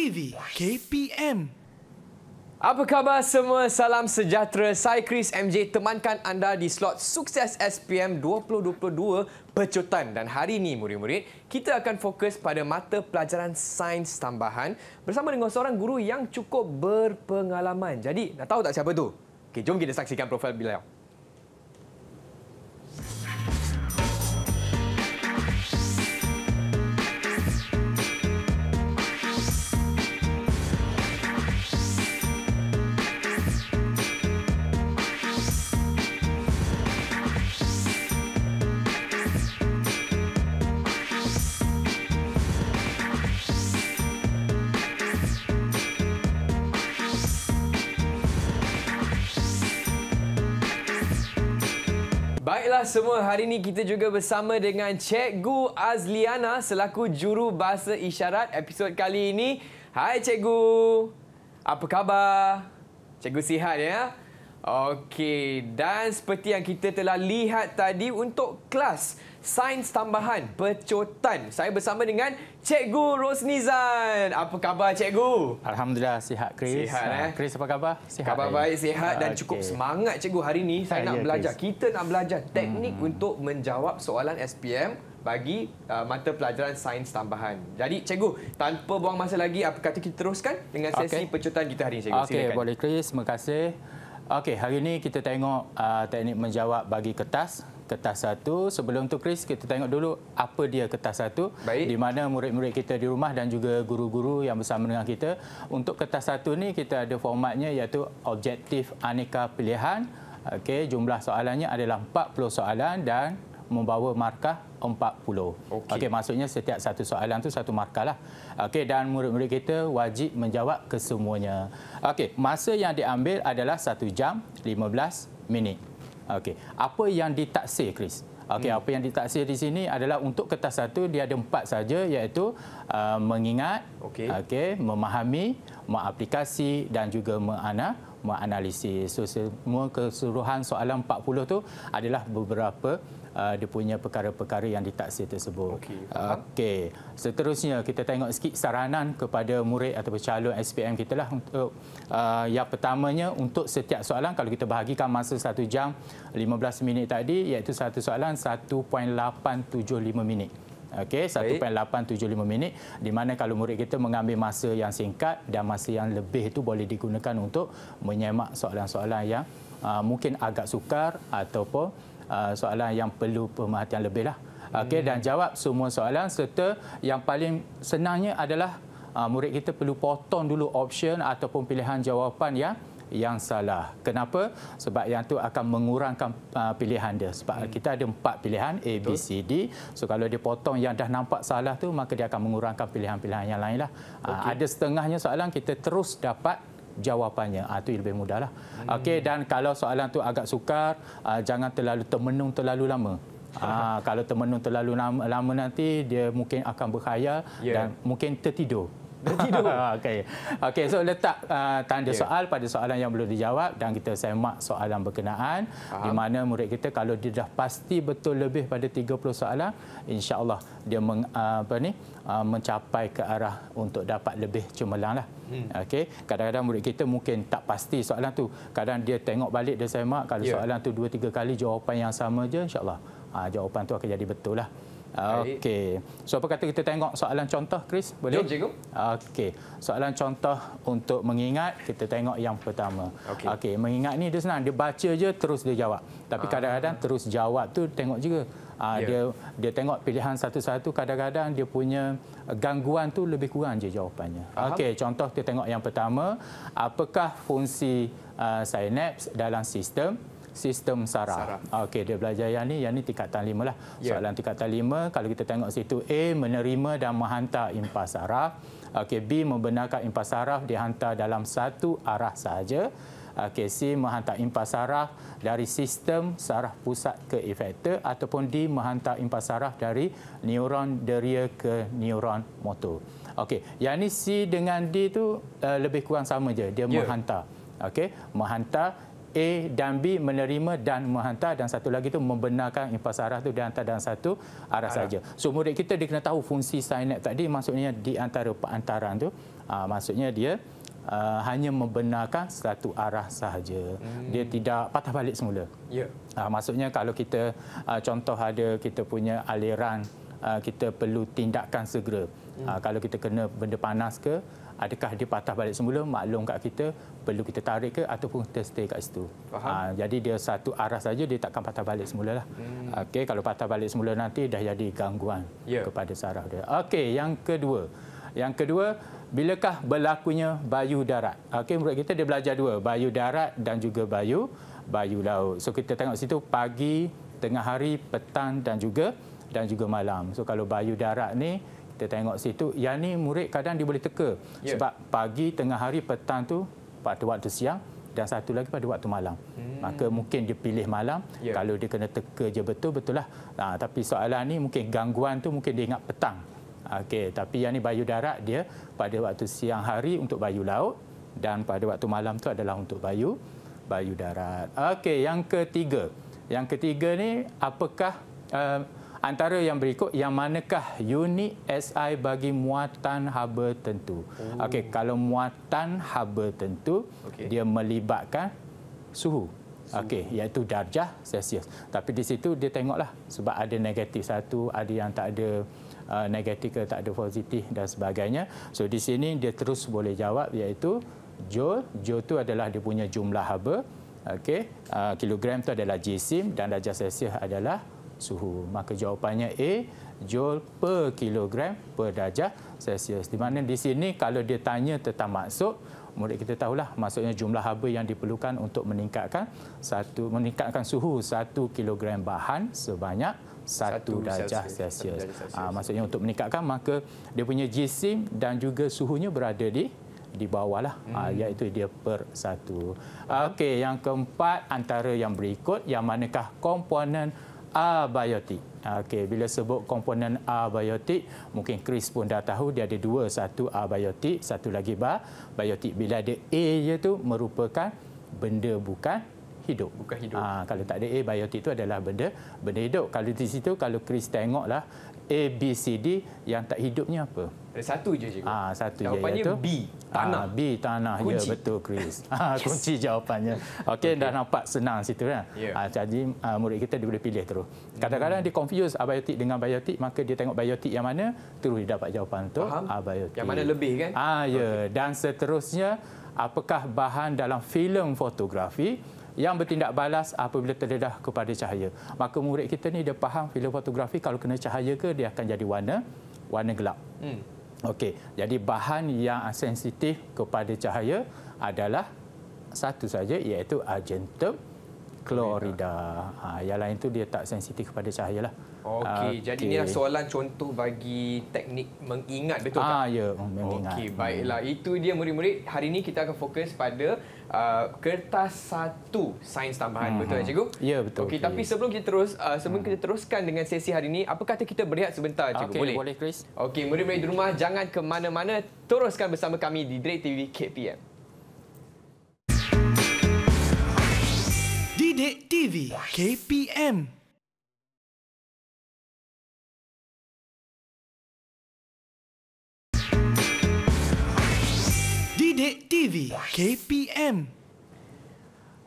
TV KPM. Apa khabar semua? Salam sejahtera. Saya Chris MJ temankan anda di slot Sukses SPM 2022 Pecutan. Dan hari ini murid-murid, kita akan fokus pada mata pelajaran sains tambahan bersama dengan seorang guru yang cukup berpengalaman. Jadi, nak tahu tak siapa tu? Okey, jom kita saksikan profil beliau. Baiklah semua, hari ini kita juga bersama dengan Cikgu Azliana selaku Juru Bahasa Isyarat episod kali ini. Hai Cikgu, apa khabar? Cikgu sihat ya? Okey, dan seperti yang kita telah lihat tadi untuk kelas Sains Tambahan Pecutan, saya bersama dengan Cikgu Rosnizan. Apa khabar Cikgu? Alhamdulillah sihat Chris. Sihat Chris apa khabar? Sihat. Khabar baik, sihat dan cukup semangat Cikgu hari ini. Saya nak belajar, Chris. kita nak belajar teknik untuk menjawab soalan SPM bagi mata pelajaran sains tambahan. Jadi Cikgu, tanpa buang masa lagi, apa kata kita teruskan dengan sesi pecutan kita hari ini Cikgu? Okey, boleh Chris, terima kasih. Okey, hari ini kita tengok teknik menjawab bagi kertas. Kertas satu. Sebelum tu Chris, kita tengok dulu apa dia kertas satu. Baik. Di mana murid-murid kita di rumah dan juga guru-guru yang bersama dengan kita. Untuk kertas satu ni kita ada formatnya iaitu objektif aneka pilihan. Okey, jumlah soalannya adalah 40 soalan dan membawa markah 40. Okey, maksudnya setiap satu soalan tu satu markah lah. Okey, dan murid-murid kita wajib menjawab kesemuanya. Okey, masa yang diambil adalah 1 jam 15 minit. Okey, apa yang ditaksir Chris? Okey, apa yang ditaksir di sini adalah untuk kertas satu dia ada 4 saja iaitu mengingat, okey, memahami, mengaplikasi dan juga menganalisis. So, semua keseluruhan soalan 40 tu adalah beberapa dia punya perkara-perkara yang ditaksir tersebut. Okey. Seterusnya kita tengok sikit saranan kepada murid atau calon SPM kita lah untuk yang pertamanya untuk setiap soalan kalau kita bahagikan masa 1 jam 15 minit tadi iaitu satu soalan 1.875 minit. Okey, 1.875 minit di mana kalau murid kita mengambil masa yang singkat dan masa yang lebih itu boleh digunakan untuk menyemak soalan-soalan yang mungkin agak sukar ataupun soalan yang perlu pemerhatian lebih lah. Okey, dan jawab semua soalan serta yang paling senangnya adalah murid kita perlu potong dulu option ataupun pilihan jawapan yang salah. Kenapa? Sebab yang tu akan mengurangkan pilihan dia. Sebab kita ada 4 pilihan A, B, C, D. So kalau dia potong yang dah nampak salah tu maka dia akan mengurangkan pilihan-pilihan yang lain lah. Ada setengahnya soalan kita terus dapat jawapannya. Itu lebih mudah lah. Okey, dan kalau soalan tu agak sukar, jangan terlalu termenung terlalu lama. Kalau termenung terlalu lama nanti dia mungkin akan berkhayal dan mungkin tertidur. Okey, so letak tanda soal pada soalan yang belum dijawab dan kita semak soalan berkenaan. Di mana murid kita kalau dia dah pasti betul lebih pada 30 soalan, insya-Allah dia mencapai ke arah untuk dapat lebih cemerlang lah. Okey, kadang-kadang murid kita mungkin tak pasti soalan tu. Kadang dia tengok balik, dia semak, kalau soalan tu 2-3 kali jawapan yang sama je, insya-Allah jawapan tu akan jadi betul lah. Okey. So apa kata kita tengok soalan contoh Chris? Boleh? Jom Cikgu. Okey. Soalan contoh untuk mengingat, kita tengok yang pertama. Okey, mengingat ni dia senang, dia baca je terus dia jawab. Tapi kadang-kadang terus jawab tu tengok juga. Dia tengok pilihan satu-satu, kadang-kadang dia punya gangguan tu lebih kurang je jawapannya. Okey, contoh kita tengok yang pertama, apakah fungsi sinaps dalam sistem saraf. Okey, dia belajar yang ni tingkatan 5 lah. Soalan tingkatan 5, kalau kita tengok situ A, menerima dan menghantar impas saraf. Okey, B, membenarkan impas saraf dihantar dalam satu arah sahaja. Okey, C, menghantar impas saraf dari sistem saraf pusat ke efektor ataupun D, menghantar impas saraf dari neuron deria ke neuron motor. Okey, yang ni C dengan D tu lebih kurang sama je, dia menghantar. Okey, menghantar A dan B menerima dan menghantar, dan satu lagi tu membenarkan impas arah tu dihantar dalam satu arah saja. So murid kita dia kena tahu fungsi synapse tadi, maksudnya di antara perantaran tu, maksudnya dia hanya membenarkan satu arah sahaja. Dia tidak patah balik semula. Ya. Maksudnya kalau kita contoh ada kita punya aliran, kita perlu tindakan segera. Kalau kita kena benda panas ke, adakah dia patah balik semula, maklum kat kita, perlu kita tarik ke ataupun kita stay kat situ. Jadi dia satu arah saja, dia takkan patah balik semula lah. Okey, kalau patah balik semula nanti dah jadi gangguan kepada saraf dia. Okey, yang kedua. Yang kedua, bilakah berlakunya bayu darat? Okey, murid kita dia belajar dua, bayu darat dan juga bayu laut. So kita tengok situ pagi, tengah hari, petang dan juga malam. So kalau bayu darat ni kita tengok situ, yang ni murid kadang dia boleh teka. Sebab pagi, tengah hari, petang tu pada waktu siang dan satu lagi pada waktu malam. Maka mungkin dia pilih malam. Kalau dia kena teka je betul lah. Tapi soalan ni mungkin gangguan tu mungkin dia ingat petang. Okey, tapi yang ni bayu darat dia pada waktu siang hari untuk bayu laut dan pada waktu malam tu adalah untuk bayu darat. Okey, yang ketiga. Yang ketiga ni apakah antara yang berikut, yang manakah unit SI bagi muatan haba tentu? Okey, kalau muatan haba tentu, dia melibatkan suhu. Okey, iaitu darjah Celsius. Tapi di situ dia tengoklah sebab ada negatif satu, ada yang tak ada negatif ke tak ada positif dan sebagainya. So di sini dia terus boleh jawab iaitu joule. Joule tu adalah dia punya jumlah haba. Okey, kilogram tu adalah jisim dan darjah Celsius adalah suhu. Maka jawapannya A, joule per kilogram per darjah Celsius. Di mana di sini kalau dia tanya tentang maksud, murid kita tahulah maksudnya jumlah haba yang diperlukan untuk meningkatkan suhu 1 kilogram bahan sebanyak 1 darjah Celsius. Maksudnya untuk meningkatkan, maka dia punya jisim dan juga suhunya berada di bawah lah, iaitu dia per 1. Okey, yang keempat antara yang berikut, yang manakah komponen abiotik? Okey, bila sebut komponen abiotik, mungkin Chris pun dah tahu dia ada dua, satu abiotik, satu lagi biotik. Bila ada A je tu merupakan benda bukan hidup. Kalau tak ada A, biotik itu adalah benda hidup. Kalau di situ, kalau Chris tengoklah A, B, C, D, yang tak hidupnya apa? Ada satu je, cikgu. Satu jawapannya je, B, tanah. B, tanah. Kunci. Ya, betul, Chris. Kunci jawapannya. Okey, dah nampak senang situ kan? Jadi murid kita dia boleh pilih terus. Kadang-kadang dia confuse abiotik dengan biotik, maka dia tengok biotik yang mana, terus dia dapat jawapan tu abiotik. Yang mana lebih kan? Ya, dan seterusnya, apakah bahan dalam filem fotografi yang bertindak balas apabila terdedah kepada cahaya? Maka murid kita ni dia faham filem fotografi kalau kena cahaya ke dia akan jadi warna gelap. Okey, jadi bahan yang sensitif kepada cahaya adalah satu saja, iaitu argentum chlorida. Yang lain tu dia tak sensitif kepada cahaya lah. Okey, jadi inilah soalan contoh bagi teknik mengingat, betul tak? Ya, mengingat. Okey, baiklah. Itu dia murid-murid. Hari ini kita akan fokus pada kertas 1 sains tambahan. Betul tak, cikgu? Ya, betul. Okey, tapi sebelum kita teruskan dengan sesi hari ini, apa kata kita berehat sebentar, cikgu? Okey, boleh, Chris. Okey, murid-murid di rumah jangan ke mana-mana. Teruskan bersama kami di Didik TV KPM. Didik TV KPM. Didik TV KPM.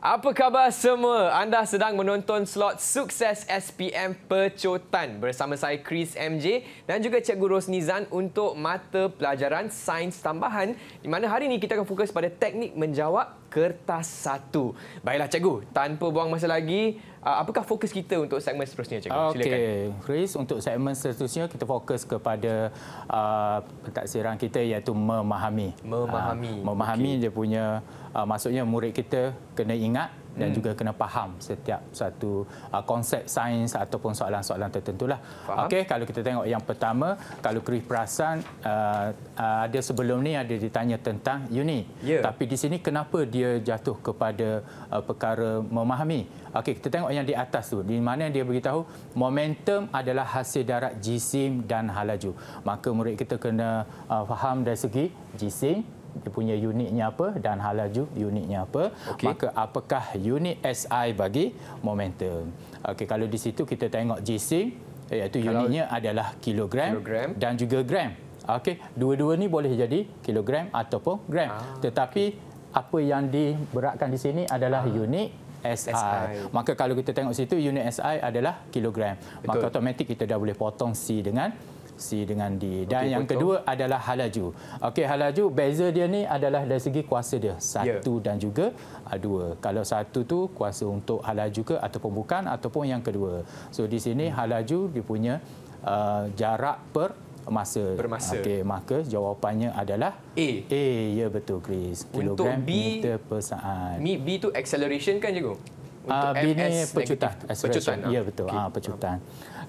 Apa khabar semua? Anda sedang menonton slot Sukses SPM Percotan bersama saya Chris MJ dan juga Cikgu Rosnizan untuk mata pelajaran sains tambahan, di mana hari ini kita akan fokus pada teknik menjawab kertas 1. Baiklah cikgu, tanpa buang masa lagi, apakah fokus kita untuk segmen seterusnya, cikgu? Silakan. Okey, Chris, untuk segmen seterusnya kita fokus kepada pentadsiran kita iaitu memahami. Memahami dia punya maksudnya murid kita kena ingat dan juga kena faham setiap satu konsep sains ataupun soalan-soalan tertentulah. Okey, kalau kita tengok yang pertama, kalau Chris perasan ada sebelum ni ada ditanya tentang unit. Tapi di sini kenapa dia jatuh kepada perkara memahami? Okey, kita tengok yang di atas tu, di mana dia beritahu momentum adalah hasil darat jisim dan halaju. Maka murid kita kena faham dari segi jisim dia punya unitnya apa dan halaju unitnya apa. Maka apakah unit SI bagi momentum. Okey, kalau di situ kita tengok G-SIM iaitu unitnya adalah kilogram dan juga gram. Okey, dua-dua ni boleh jadi kilogram ataupun gram. Tetapi apa yang diberatkan di sini adalah unit SI. Maka kalau kita tengok situ unit SI adalah kilogram. Maka automatik kita dah boleh potong C dengan D. Dan yang kedua adalah halaju. Okey, halaju beza dia ni adalah dari segi kuasa dia. Satu dan juga dua. Kalau satu tu kuasa untuk halaju ke ataupun bukan ataupun yang kedua. So di sini halaju dia punya jarak per masa. Okey, maka jawapannya adalah A. Ya betul Chris. Kilogram meter per saat. B tu acceleration kan cikgu? B ni pecutan. Ya betul. Pecutan.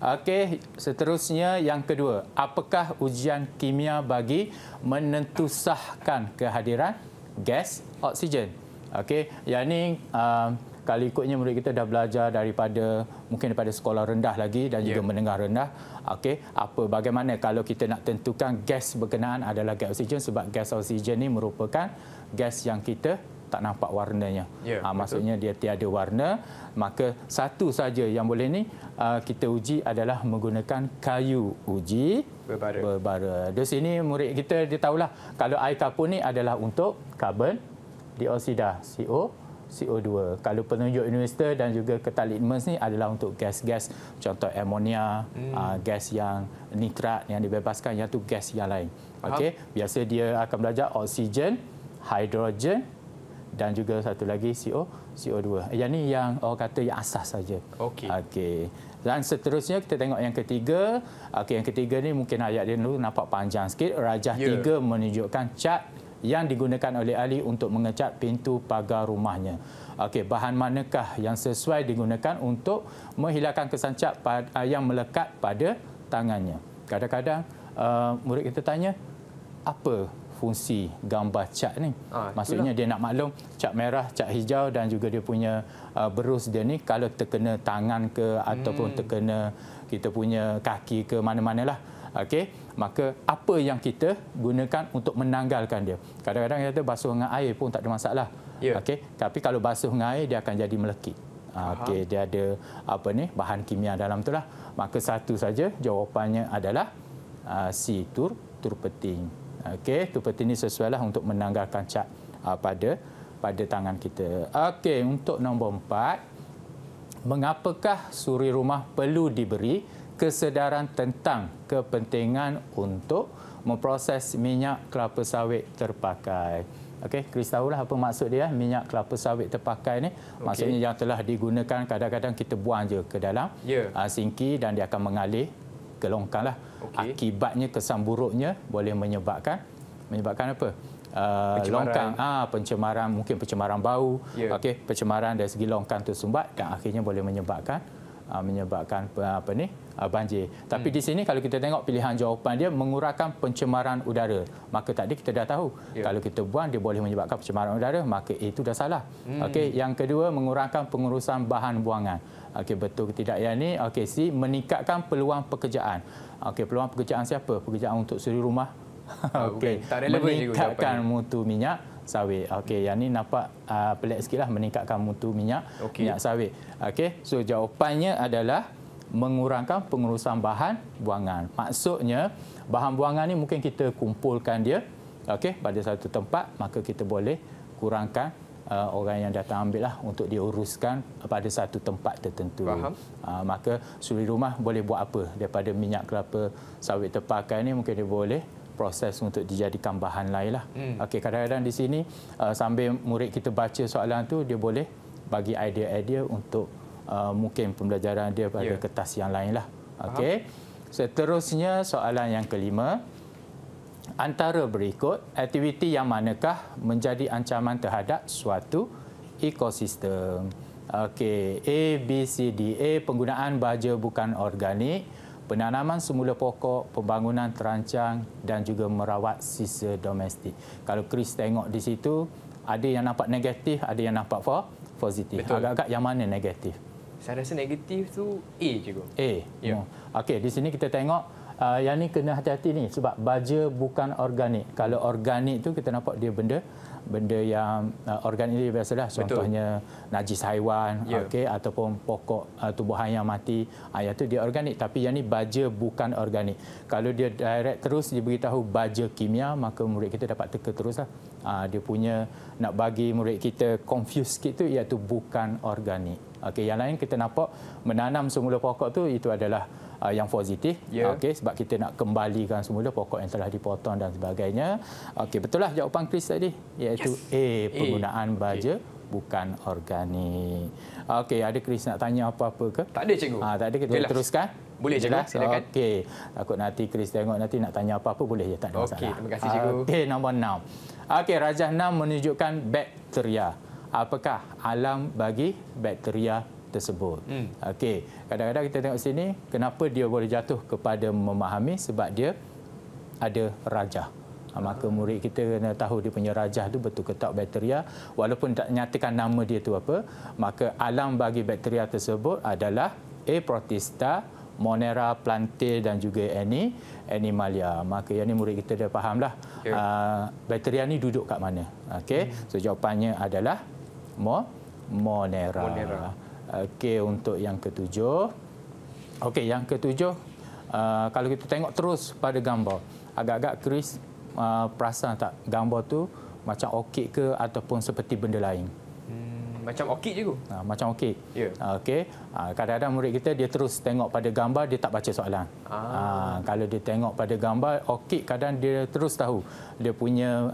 Okey, seterusnya yang kedua, apakah ujian kimia bagi menentusahkan kehadiran gas oksigen? Okey, yang ni kalau ikutnya murid kita dah belajar mungkin daripada sekolah rendah lagi dan juga menengah rendah. Okey, bagaimana kalau kita nak tentukan gas berkenaan adalah gas oksigen, sebab gas oksigen ni merupakan gas yang kita tak nampak warnanya. Maksudnya dia tiada warna, maka satu saja yang boleh ni kita uji adalah menggunakan kayu uji berbara. Di sini murid kita dia tahulah kalau air kapur ni adalah untuk karbon dioksida CO2. Kalau penunjuk universiti dan juga ketat litmus ni adalah untuk gas-gas contoh amonia, gas yang nitrat yang dibebaskan, yang tu gas yang lain. Okey, biasa dia akan belajar oksigen, hidrogen dan juga satu lagi CO2. Yang ni yang orang kata yang asas saja. Okey. Dan seterusnya kita tengok yang ketiga. Okey, yang ketiga ni mungkin ayat dia dulu nampak panjang sikit. Rajah 3 menunjukkan cat yang digunakan oleh ahli untuk mengecat pintu pagar rumahnya. Okey, bahan manakah yang sesuai digunakan untuk menghilangkan kesan cat yang melekat pada tangannya? Kadang-kadang murid kita tanya, apa fungsi gambar cat ni? Maksudnya dia nak maklum cat merah, cat hijau dan juga dia punya berus dia ni kalau terkena tangan ke ataupun terkena kita punya kaki ke mana-manalah. Okey, maka apa yang kita gunakan untuk menanggalkan dia? Kadang-kadang kita basuh dengan air pun tak ada masalah. Okey, tapi kalau basuh dengan air dia akan jadi melekit. Okey, dia ada bahan kimia dalam tu lah. Maka satu saja jawapannya adalah C, turpeting. Okey, turpeting ini sesuailah untuk menanggalkan cat pada tangan kita. Okey, untuk nombor 4, mengapakah suri rumah perlu diberi kesedaran tentang kepentingan untuk memproses minyak kelapa sawit terpakai? Okey, Chris tahulah apa maksud dia minyak kelapa sawit terpakai ni. Maksudnya yang telah digunakan kadang-kadang kita buang je ke dalam sinki dan dia akan mengalir ke longkang lah. Akibatnya kesan buruknya boleh menyebabkan apa? Longkang, pencemaran, mungkin pencemaran bau, pencemaran dari segi longkang tersumbat dan akhirnya boleh menyebabkan banjir. Tapi di sini kalau kita tengok pilihan jawapan dia mengurangkan pencemaran udara. Maka tadi kita dah tahu kalau kita buang dia boleh menyebabkan pencemaran udara, maka itu dah salah. Okey, yang kedua mengurangkan pengurusan bahan buangan. Okey, betul ke tidak yang ni? Okey, C, meningkatkan peluang pekerjaan. Okey, peluang pekerjaan siapa? Pekerjaan untuk suri rumah. Okey, meningkatkan mutu minyak sawit. Okey, yang ni nampak pelik sikitlah, meningkatkan mutu minyak sawit. Okey, so jawapannya adalah mengurangkan pengurusan bahan buangan. Maksudnya bahan buangan ni mungkin kita kumpulkan dia pada satu tempat, maka kita boleh kurangkan orang yang datang ambil lah untuk diuruskan pada satu tempat tertentu. Maka suri rumah boleh buat apa daripada minyak kelapa sawit terpakai ni, mungkin dia boleh proses untuk dijadikan bahan lain lah. Okey, kadang-kadang di sini sambil murid kita baca soalan tu dia boleh bagi idea-idea untuk mungkin pembelajaran dia pada kertas yang lain lah. Okey, seterusnya soalan yang kelima. Antara berikut, aktiviti yang manakah menjadi ancaman terhadap suatu ekosistem? Okey, A, B, C, D. A, penggunaan baja bukan organik, penanaman semula pokok, pembangunan terancang dan juga merawat sisa domestik. Kalau Chris tengok di situ, ada yang nampak negatif, ada yang nampak positif. Agak-agak yang mana negatif? Saya rasa negatif tu A, cikgu. A. Okey, di sini kita tengok Yang ni kena hati-hati ni sebab baja bukan organik. Kalau organik tu kita nampak dia benda yang organik ni biasalah, contohnya najis haiwan, okey, ataupun pokok tumbuhan yang mati, yang tu dia organik. Tapi yang ni baja bukan organik. Kalau dia direct terus dia beritahu baja kimia, maka murid kita dapat teka teruslah. Dia punya nak bagi murid kita confuse sikit tu iaitu bukan organik. Okey, yang lain kita nampak menanam semula pokok tu itu adalah yang positif, okey, sebab kita nak kembalikan semula pokok yang telah dipotong dan sebagainya. Okey, betul lah jawapan Chris tadi, iaitu A, penggunaan baja bukan organik. Okey, ada Chris nak tanya apa-apa ke? Tak ada, cikgu. Tak ada, kita teruskan. Boleh, cikgu, silakan. Okey, takut nanti Chris tengok nanti nak tanya apa-apa boleh je, tak ada masalah. Okey, terima kasih cikgu. Okey, nombor 6. Okey, rajah 6 menunjukkan bakteria. Apakah alam bagi bakteria tersebut? Okey, kadang-kadang kita tengok sini kenapa dia boleh jatuh kepada memahami, sebab dia ada rajah. Maka murid kita kena tahu dia punya rajah tu betul ke tak bakteria, walaupun tak nyatakan nama dia tu apa. Maka alam bagi bakteria tersebut adalah A. Protista, Monera plantae dan juga Animalia. Maka yang ni murid kita dah fahamlah bakteria ni duduk kat mana. Okey, so jawapannya adalah Monera. Okey, untuk yang ketujuh. Okey, yang ketujuh, kalau kita tengok terus pada gambar, agak-agak Chris perasan tak gambar tu macam orkid ke ataupun seperti benda lain? Macam orkid je. Macam orkid. Ya. Okey. Kadang-kadang murid kita dia terus tengok pada gambar, dia tak baca soalan. Kalau dia tengok pada gambar orkid, kadang dia terus tahu dia punya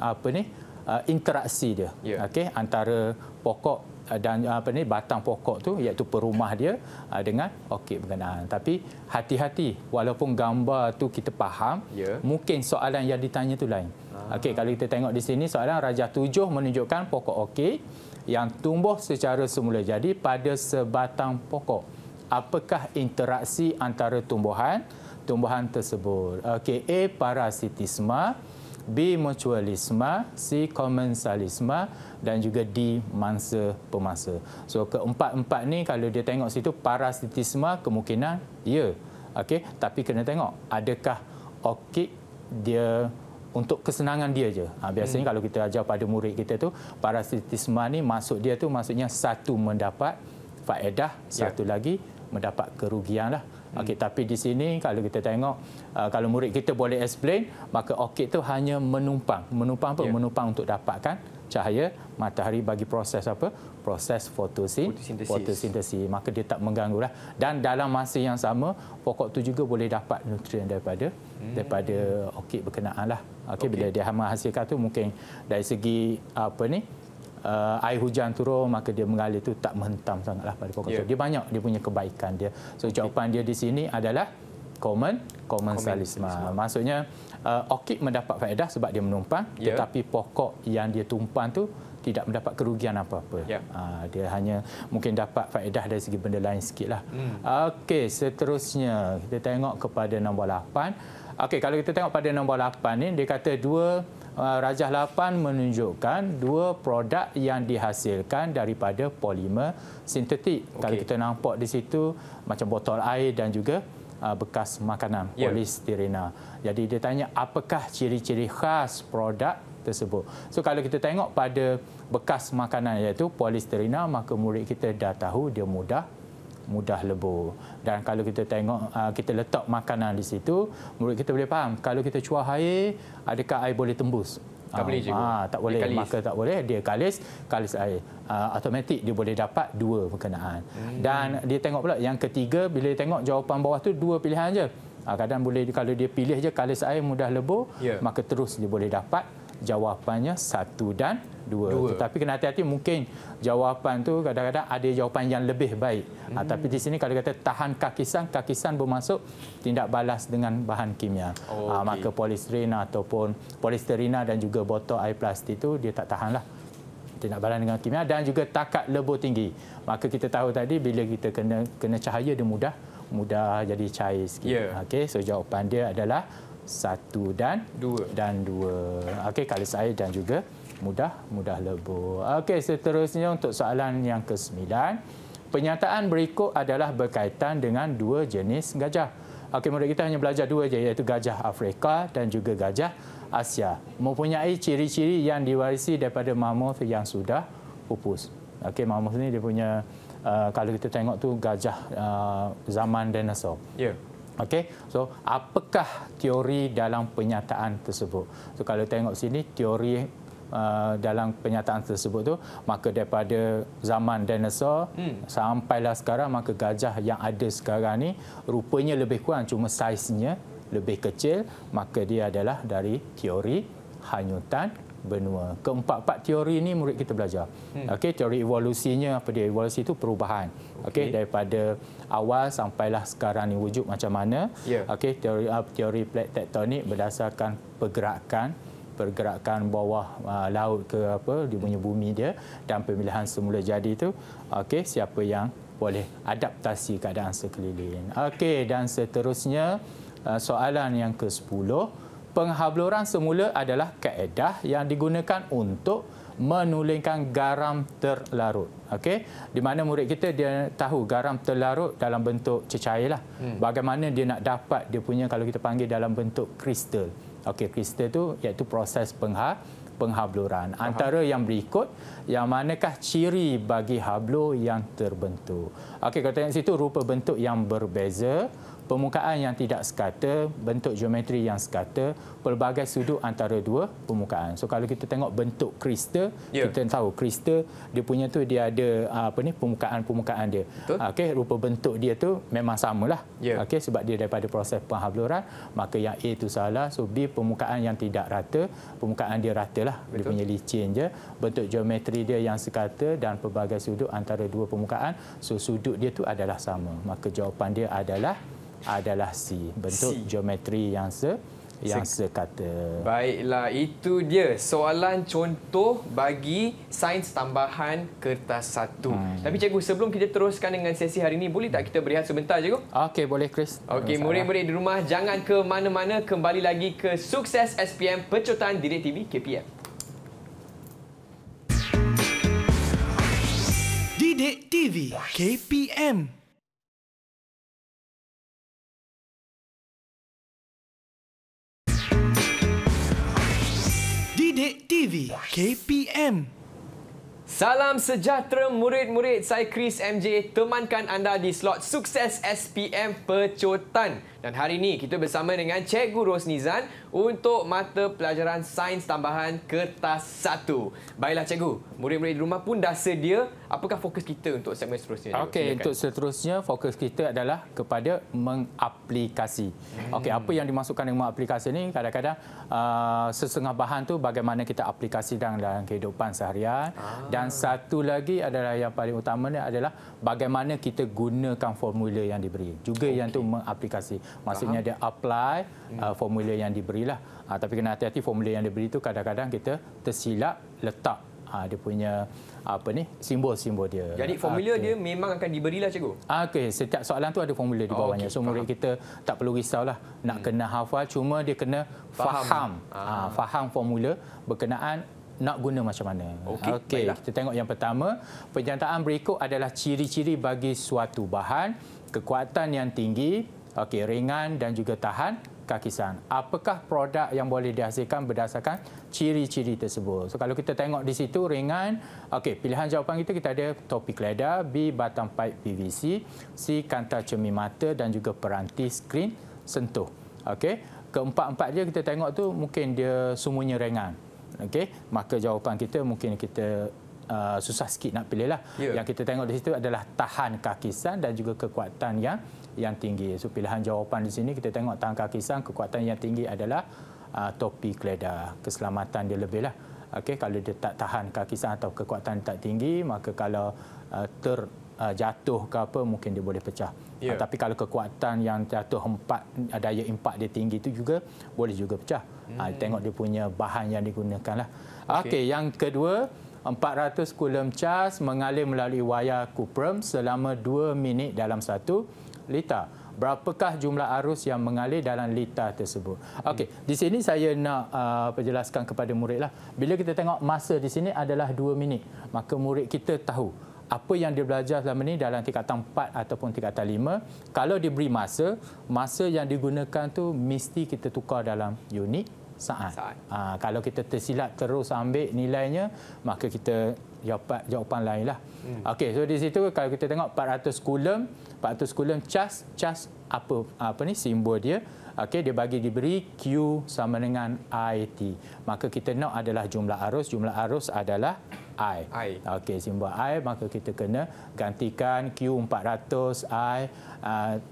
interaksi dia. Okey, antara pokok dan batang pokok tu iaitu perumah dia dengan orkid berkenaan. Tapi hati-hati, walaupun gambar tu kita faham, mungkin soalan yang ditanya tu lain. Okey, kalau kita tengok di sini soalan rajah 7 menunjukkan pokok orkid yang tumbuh secara semula jadi pada sebatang pokok. Apakah interaksi antara tumbuhan tersebut? Okey, A. Parasitisma, B. Mutualisme, C. Commensalisme dan juga D. Mangsa pemangsa. So keempat-empat ni kalau dia tengok situ parasitisme kemungkinan ya. Okey, tapi kena tengok adakah orkid dia untuk kesenangan dia je. Biasanya kalau kita ajar pada murid kita tu parasitisme ni maksud dia tu maksudnya satu mendapat faedah, satu lagi mendapat kerugian lah. Okey, tapi di sini kalau kita tengok kalau murid kita boleh explain, maka orkid tu hanya menumpang apa? Menumpang untuk dapatkan cahaya matahari bagi proses apa? Proses fotosintesis. Maka dia tak mengganggulah. Dan dalam masa yang sama pokok tu juga boleh dapat nutrien daripada orkid berkenaan lah. Okey, bila dia menghasilkan tu mungkin dari segi air hujan turun, maka dia mengalir tu tak menghentam sangatlah pada pokok tu. Dia banyak dia punya kebaikan dia. So jawapan dia di sini adalah commensalisme. Maksudnya orkid mendapat faedah sebab dia menumpang, tetapi pokok yang dia tumpang tu tidak mendapat kerugian apa-apa. Dia hanya mungkin dapat faedah dari segi benda lain sikitlah. Okey, seterusnya kita tengok kepada nombor 8. Okey, kalau kita tengok pada nombor 8 ni dia kata rajah 8 menunjukkan dua produk yang dihasilkan daripada polimer sintetik. Kalau kita nampak di situ macam botol air dan juga bekas makanan polistirena. Jadi dia tanya apakah ciri-ciri khas produk tersebut. So kalau kita tengok pada bekas makanan iaitu polistirena, maka murid kita dah tahu dia mudah lebur. Dan kalau kita tengok kita letak makanan di situ, murid kita boleh faham kalau kita cuah air, adakah air boleh tembus? Tak boleh cikgu. Tak boleh, maka tak boleh. Dia kalis air. Automatik dia boleh dapat dua berkenaan. Dan dia tengok pula yang ketiga, bila dia tengok jawapan bawah tu dua pilihan je. Kadang boleh kalau dia pilih je kalis air mudah lebur, maka terus dia boleh dapat jawapannya 1 dan 2. Tetapi kena hati-hati, mungkin jawapan tu kadang-kadang ada jawapan yang lebih baik. Tapi di sini kalau kata tahan kakisan bermaksud tindak balas dengan bahan kimia. Maka polistirena ataupun polistirena dan juga botol air plastik tu dia tak tahanlah tindak balas dengan kimia, dan juga takat lebur tinggi. Maka kita tahu tadi bila kita kena cahaya dia mudah jadi cair sikit. Okey, so jawapan dia adalah 1 dan 2. Okey, kalis air dan juga mudah lebur. Okey, seterusnya untuk soalan yang ke-9. Pernyataan berikut adalah berkaitan dengan dua jenis gajah. Okey, murid kita hanya belajar dua je, iaitu gajah Afrika dan juga gajah Asia. Mempunyai ciri-ciri yang diwarisi daripada mammoth yang sudah pupus. Okey, mammoth ni dia punya kalau kita tengok tu gajah zaman dinosaur. Ya. Okey, so apakah teori dalam penyataan tersebut? So kalau tengok sini teori dalam penyataan tersebut tu, maka daripada zaman dinosaur sampailah sekarang, maka gajah yang ada sekarang ni rupanya lebih kurang, cuma saiznya lebih kecil, maka dia adalah dari teori hanyutan benua. Keempat-empat teori ini murid kita belajar. Okey, teori evolusinya apa dia? Evolusi itu perubahan. Okey, daripada awal sampailah sekarang ni wujud macam mana. Okey, teori plate tektonik berdasarkan pergerakan bawah laut ke apa di punya bumi dia, dan pemilihan semula jadi itu. Okey, siapa yang boleh adaptasi keadaan sekeliling. Okey, dan seterusnya soalan yang ke-10. Penghabluran semula adalah kaedah yang digunakan untuk menulingkan garam terlarut. Okey, di mana murid kita dia tahu garam terlarut dalam bentuk cecair lah. Bagaimana dia nak dapat dia punya, kalau kita panggil dalam bentuk kristal. Okey, kristal tu iaitu proses penghabluran. Antara yang berikut, yang manakah ciri bagi hablur yang terbentuk? Okey, kalau tengok situ rupa bentuk yang berbeza, permukaan yang tidak sekata, bentuk geometri yang sekata, pelbagai sudut antara dua permukaan. So kalau kita tengok bentuk kristal, kita tahu kristal dia punya tu dia ada permukaan-permukaan dia. Okey, rupa bentuk dia tu memang samalah. Okey, sebab dia daripada proses penghabluran, maka yang A tu salah. So B permukaan yang tidak rata, permukaan dia ratalah. Dia punya licin je. Bentuk geometri dia yang sekata dan pelbagai sudut antara dua permukaan. So sudut dia tu adalah sama. Maka jawapan dia adalah C, bentuk geometri yang sekata. Baiklah, itu dia soalan contoh bagi sains tambahan kertas 1. Tapi cikgu, sebelum kita teruskan dengan sesi hari ini, boleh tak kita berehat sebentar, cikgu? Okey, boleh Chris. Okey, murid-murid di rumah jangan ke mana-mana, kembali lagi ke Sukses SPM Pecotan Didik TV KPM. Didik TV KPM. Didik TV KPM. Salam sejahtera murid-murid, saya Chris MJ, temankan anda di slot Sukses SPM Pecotan. Dan hari ini kita bersama dengan Cikgu Rosnizan untuk mata pelajaran sains tambahan kertas 1. Baiklah cikgu, murid-murid di rumah pun dah sedia. Apakah fokus kita untuk segmen seterusnya? Okey, untuk seterusnya fokus kita adalah kepada mengaplikasi. Okey, apa yang dimasukkan dengan mengaplikasi ni, kadang-kadang setengah bahan tu bagaimana kita aplikasi dalam kehidupan seharian. Dan satu lagi adalah yang paling utamanya adalah bagaimana kita gunakan formula yang diberi. Juga yang tu mengaplikasi. Maksudnya dia apply formula yang diberilah. Tapi kena hati-hati, formula yang diberi itu kadang-kadang kita tersilap letak dia punya simbol-simbol dia. Jadi formula dia memang akan diberilah cikgu. Okey, setiap soalan tu ada formula di bawahnya. So murid kita tak perlu risaulah nak kena hafal, cuma dia kena faham. Faham formula berkenaan nak guna macam mana. Okey, kita tengok yang pertama. Pernyataan berikut adalah ciri-ciri bagi suatu bahan, kekuatan yang tinggi, ringan dan juga tahan kakisan. Apakah produk yang boleh dihasilkan berdasarkan ciri-ciri tersebut? So kalau kita tengok di situ ringan, pilihan jawapan kita ada topi keleda, B batang pipe PVC, C kantar cermin mata dan juga peranti skrin sentuh. Keempat-empat dia kita tengok tu mungkin dia semuanya ringan. Maka jawapan kita mungkin kita susah sikit nak pilih lah. Yang kita tengok di situ adalah tahan kakisan dan juga kekuatan yang tinggi. So pilihan jawapan di sini kita tengok tahan kakisan, kekuatan yang tinggi adalah topi keleda. Keselamatan dia lebih lah. Kalau dia tak tahan kakisan atau kekuatan tak tinggi, maka kalau terjatuh ke apa, mungkin dia boleh pecah. Tapi kalau kekuatan yang jatuh daya impak dia tinggi itu juga boleh juga pecah. Tengok dia punya bahan yang digunakan lah. Yang kedua, 400 coulomb charge mengalir melalui wayar kuprum selama 2 minit dalam 1 liter. Berapakah jumlah arus yang mengalir dalam liter tersebut? Di sini saya nak penjelaskan kepada murid lah. Bila kita tengok masa di sini adalah 2 minit, maka murid kita tahu apa yang dia belajar selama ni dalam tingkatan 4 ataupun tingkatan 5, kalau diberi masa yang digunakan tu mesti kita tukar dalam unit saat. Kalau kita tersilap terus ambil nilainya, maka kita jawapan lain lah. Okey, so di situ kalau kita tengok 400 coulomb charge apa ni simbol dia. Okey, dia diberi Q sama dengan IT. Maka kita nak adalah jumlah arus adalah I. Okey, simbol I, maka kita kena gantikan Q 400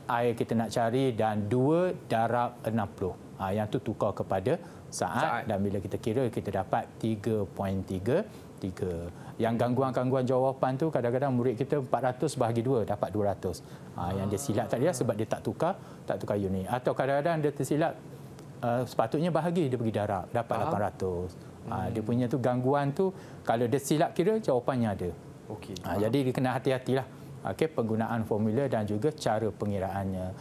I kita nak cari dan 2 darab 60. Yang tu tukar kepada saat dan bila kita kira kita dapat 3.33. Yang gangguan-gangguan jawapan tu kadang-kadang murid kita 400 bahagi 2 dapat 200. Yang dia silap tadi sebab dia tak tukar unit. Atau kadang-kadang dia tersilap sepatutnya bahagi, dia pergi darab dapat 800. Dia punya tu gangguan tu kalau dia silap kira jawapannya ada. Jadi dia kena hati-hatilah. Penggunaan formula dan juga cara pengiraannya.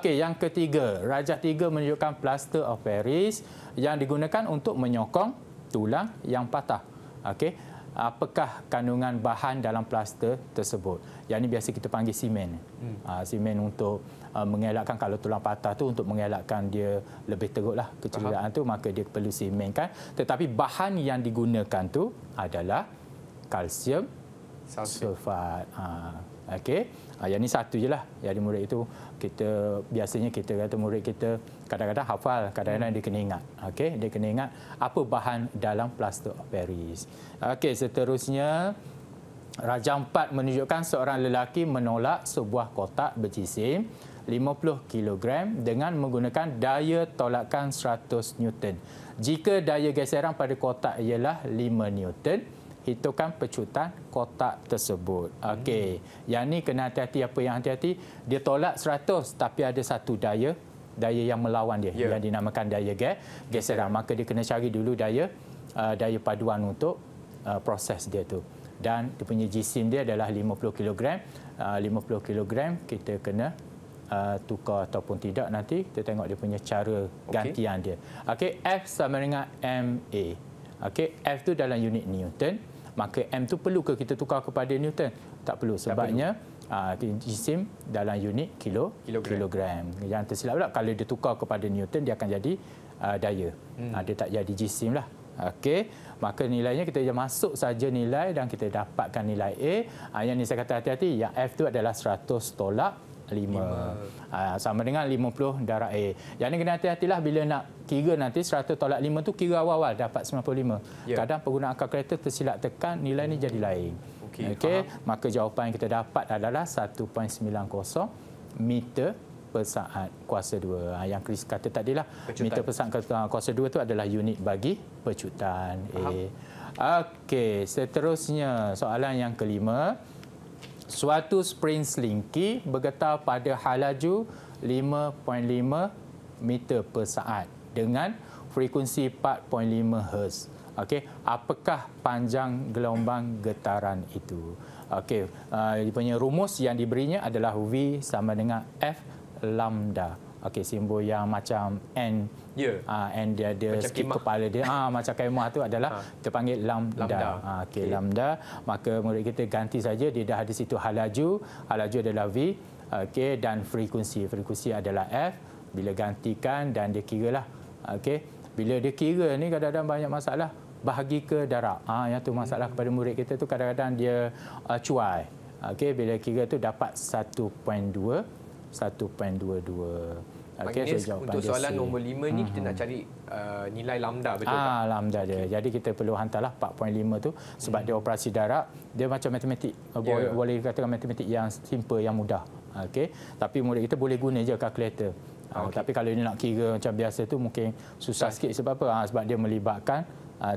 Yang ketiga, rajah 3 menunjukkan plaster of Paris yang digunakan untuk menyokong tulang yang patah. Apakah kandungan bahan dalam plaster tersebut? Yang ini biasa kita panggil simen. Simen untuk mengelakkan kalau tulang patah tu untuk mengelakkan dia lebih teruklah kecederaan tu, maka dia perlu simen kan. Tetapi bahan yang digunakan tu adalah kalsium sulfat. Yang ini satu je lah. Jadi murid itu biasanya kita kata murid kita kadang-kadang hafal, kadang-kadang dia kena ingat. Dia kena ingat apa bahan dalam plaster of Paris. Seterusnya rajah 4 menunjukkan seorang lelaki menolak sebuah kotak berjisim 50 kg dengan menggunakan daya tolakan 100 Newton. Jika daya geseran pada kotak ialah 5 Newton, hitungkan pecutan kotak tersebut. Yang ni kena hati-hati. Apa yang hati-hati? Dia tolak 100 tapi ada satu daya yang melawan dia, yang dinamakan daya geseran. Maka dia kena cari dulu daya paduan untuk proses dia tu. Dan dia punya jisim dia adalah 50 kg. 50 kg kita kena tukar ataupun tidak, nanti kita tengok dia punya cara gantian dia. F sama dengan MA. F tu dalam unit Newton. Maka M tu perlu ke kita tukar kepada Newton? Tak perlu. Sebabnya jisim dalam unit kilogram. Yang tersilap pula kalau dia tukar kepada Newton, dia akan jadi daya. Dia tak jadi jisim lah. Maka nilainya kita masuk saja nilai dan kita dapatkan nilai A. Yang ni saya kata hati-hati. Yang F tu adalah 100 tolak 5. Sama dengan 50 darab A. Yang ni kena hati-hatilah bila nak kira nanti 100 tolak 5 tu kira awal-awal dapat 95. Kadang penggunaan kalkulator tersilap tekan, nilai ni jadi lain. Maka jawapan yang kita dapat adalah 1.90 meter per saat kuasa 2. Yang Chris kata tadilah, meter per saat kuasa 2 tu adalah unit bagi pecutan A. Seterusnya soalan yang kelima. Suatu spring slinky bergetar pada halaju 5.5 meter per saat dengan frekuensi 4.5 Hz. Apakah panjang gelombang getaran itu? Dia punya rumus yang diberinya adalah V sama dengan F lambda. Simbol yang macam N. N dia ada sikit kepala dia. Macam kemah tu adalah kita panggil lambda. Lambda. Maka murid kita ganti saja. Dia dah ada situ halaju. Halaju adalah V. Dan frekuensi. Frekuensi adalah F. Bila gantikan dan dia kira lah. Bila dia kira ni kadang-kadang banyak masalah. Bahagi ke darab. Yang tu masalah kepada murid kita tu kadang-kadang dia cuai. Bila kira tu dapat 1.22. Untuk soalan nombor 5 ni kita nak cari nilai lambda, betul tak? Lambda dia. Jadi kita perlu hantarlah 4.5 tu sebab dia operasi darab. Dia macam matematik. Boleh katakan matematik yang simple, yang mudah. Tapi murid kita boleh guna je kalkulator. Tapi kalau dia nak kira macam biasa tu mungkin susah sikit. Sebab apa? Sebab dia melibatkan